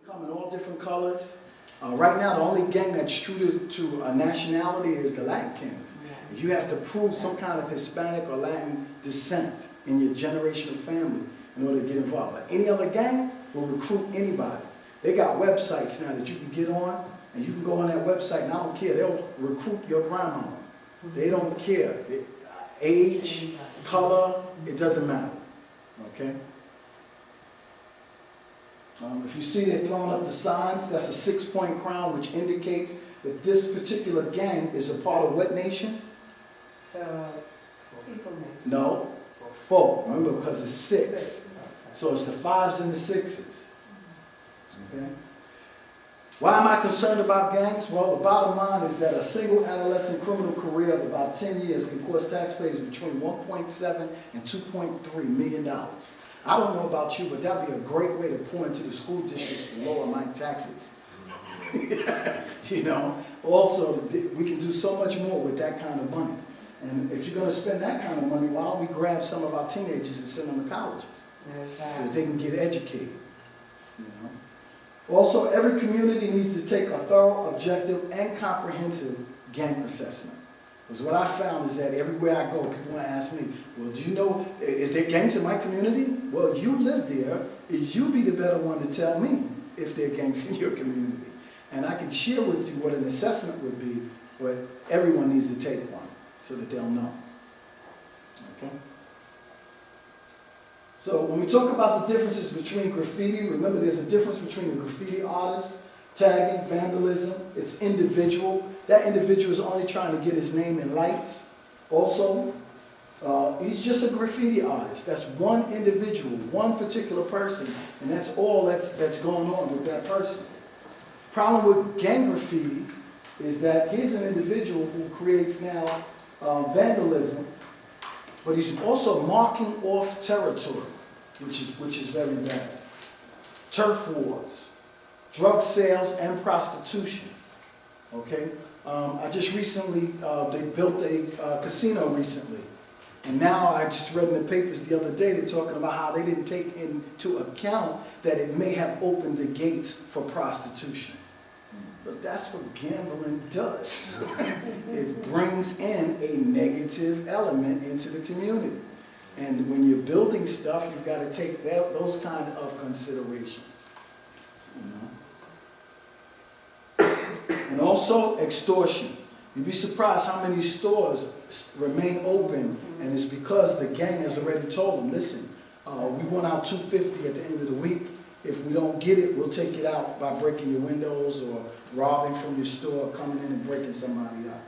come in all different colors. Right now, the only gang that's true to a nationality is the Latin Kings. You have to prove some kind of Hispanic or Latin descent in your generational family in order to get involved. But any other gang will recruit anybody. They got websites now that you can get on, and you can go on that website, and I don't care, they'll recruit your grandmama. They don't care. Age, color, it doesn't matter. Okay? If you see they're throwing up the signs, that's a 6-point crown, which indicates that this particular gang is a part of what nation? People nation. No, folk. Remember, because it's 6. So it's the 5s and the 6s. Okay? Why am I concerned about gangs? Well, the bottom line is that a single adolescent criminal career of about 10 years can cost taxpayers between $1.7 and $2.3 million. I don't know about you, but that'd be a great way to pour into the school districts to lower my taxes. You know, also, we can do so much more with that kind of money. And if you're going to spend that kind of money, why don't we grab some of our teenagers and send them to colleges so that they can get educated, you know? Also, every community needs to take a thorough, objective, and comprehensive gang assessment. Because what I found is that everywhere I go, people want to ask me, well, do you know, is there gangs in my community? Well, you live there. You be the better one to tell me if there are gangs in your community. And I can share with you what an assessment would be, but everyone needs to take one so that they'll know. Okay? So when we talk about the differences between graffiti, remember there's a difference between a graffiti artist, tagging, vandalism. It's individual. That individual is only trying to get his name in lights. Also, he's just a graffiti artist. That's one individual, one particular person, and that's all that's going on with that person. Problem with gang graffiti is that here's an individual who creates now vandalism, but he's also marking off territory, which is very bad. Turf wars, drug sales, and prostitution. Okay, I just recently they built a casino recently, and now I just read in the papers the other day they're talking about how they didn't take into account that it may have opened the gates for prostitution. But that's what gambling does. It brings in a negative element into the community. And when you're building stuff, you've got to take those kind of considerations. You know? And also extortion. You'd be surprised how many stores remain open, and it's because the gang has already told them, listen, we want our $250 at the end of the week. If we don't get it, we'll take it out by breaking your windows or robbing from your store, coming in and breaking somebody up.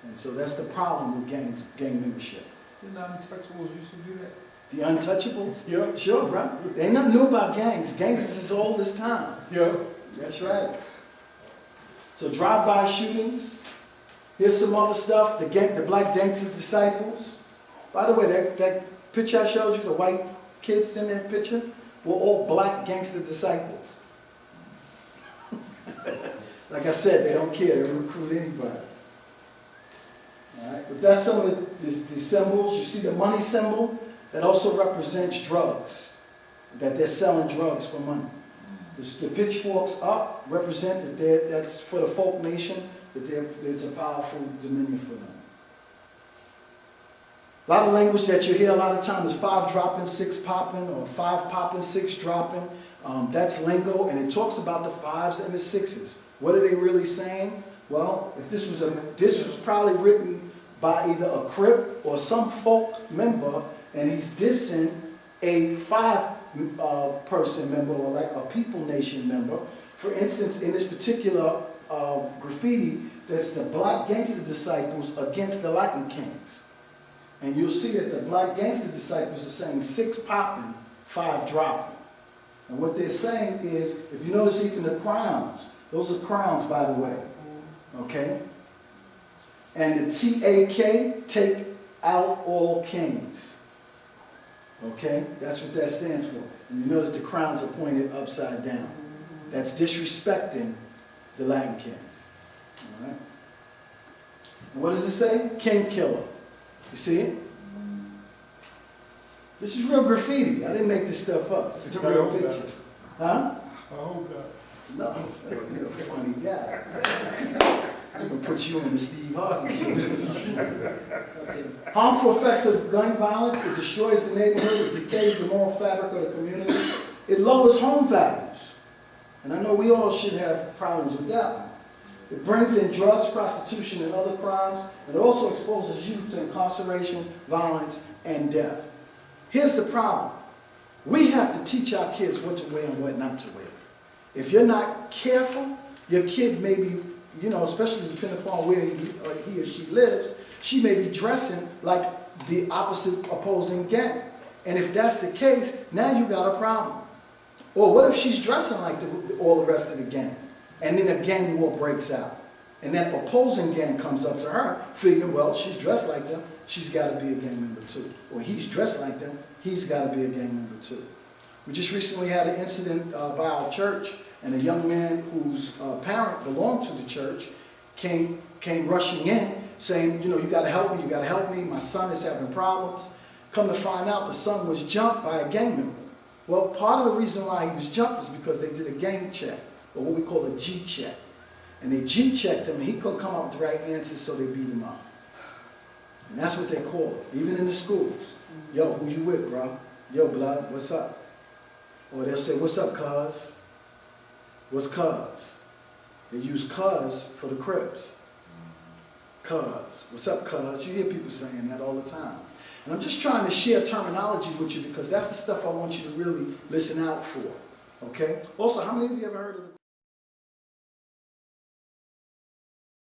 And so that's the problem with gang membership. Didn't the Untouchables used to do that? The Untouchables? Yeah. Sure, bro. There ain't nothing new about gangs. Gangs is as old as time. Yeah. That's right. So drive-by shootings. Here's some other stuff. The Black Gangsters Disciples. By the way, that picture I showed you, the white kids in that picture, were all black gangster disciples. Like I said, they don't care. They recruit anybody. All right? But that's some of the symbols. You see the money symbol? That also represents drugs. That they're selling drugs for money. The pitchforks up represent that that's for the folk nation, that it's a powerful dominion for them. A lot of language that you hear a lot of times is 5 dropping, 6 popping, or 5 popping, 6 dropping. That's lingo, and it talks about the 5s and the 6s. What are they really saying? Well, if this was probably written by either a Crip or some folk member, and he's dissing a 5-person member or like a People Nation member. For instance, in this particular graffiti, that's the Black Gangster Disciples against the Latin Kings. And you'll see that the Black Gangster Disciples are saying 6 popping, 5 dropping. And what they're saying is, if you notice even the crowns, those are crowns, by the way. Okay? And the TAK, take out all kings. Okay? That's what that stands for. And you notice the crowns are pointed upside down. That's disrespecting the Latin kings. All right? And what does it say? King killer. You see it? This is real graffiti. I didn't make this stuff up. It's a real picture. Huh? I hope not. No, you're a funny guy. I'm gonna put you in the Steve Harvey show. Okay. Harmful effects of gun violence: it destroys the neighborhood, it decays the moral fabric of the community, it lowers home values. And I know we all should have problems with that one. It brings in drugs, prostitution, and other crimes, and it also exposes youth to incarceration, violence, and death. Here's the problem. We have to teach our kids what to wear and what not to wear. If you're not careful, your kid may be, especially depending upon where he or she lives, she may be dressing like the opposite opposing gang. And if that's the case, now you got a problem. Or what if she's dressing like all the rest of the gang? And then a gang war breaks out. And that opposing gang comes up to her, figuring, well, she's dressed like them, she's got to be a gang member too. Or he's dressed like them, he's got to be a gang member too. We just recently had an incident by our church, and a young man whose parent belonged to the church came rushing in, saying, you got to help me, my son is having problems. Come to find out, the son was jumped by a gang member. Well, part of the reason why he was jumped is because they did a gang check, or what we call a G check. And they G checked him, and he couldn't come up with the right answers, so they beat him up. And that's what they call it, even in the schools. Yo, who you with, bro? Yo, blood, what's up? Or they'll say, what's up, cuz? What's cuz? They use cuz for the Crips. Cuz. What's up, cuz? You hear people saying that all the time. And I'm just trying to share terminology with you because that's the stuff I want you to really listen out for. Okay? Also, how many of you ever heard of the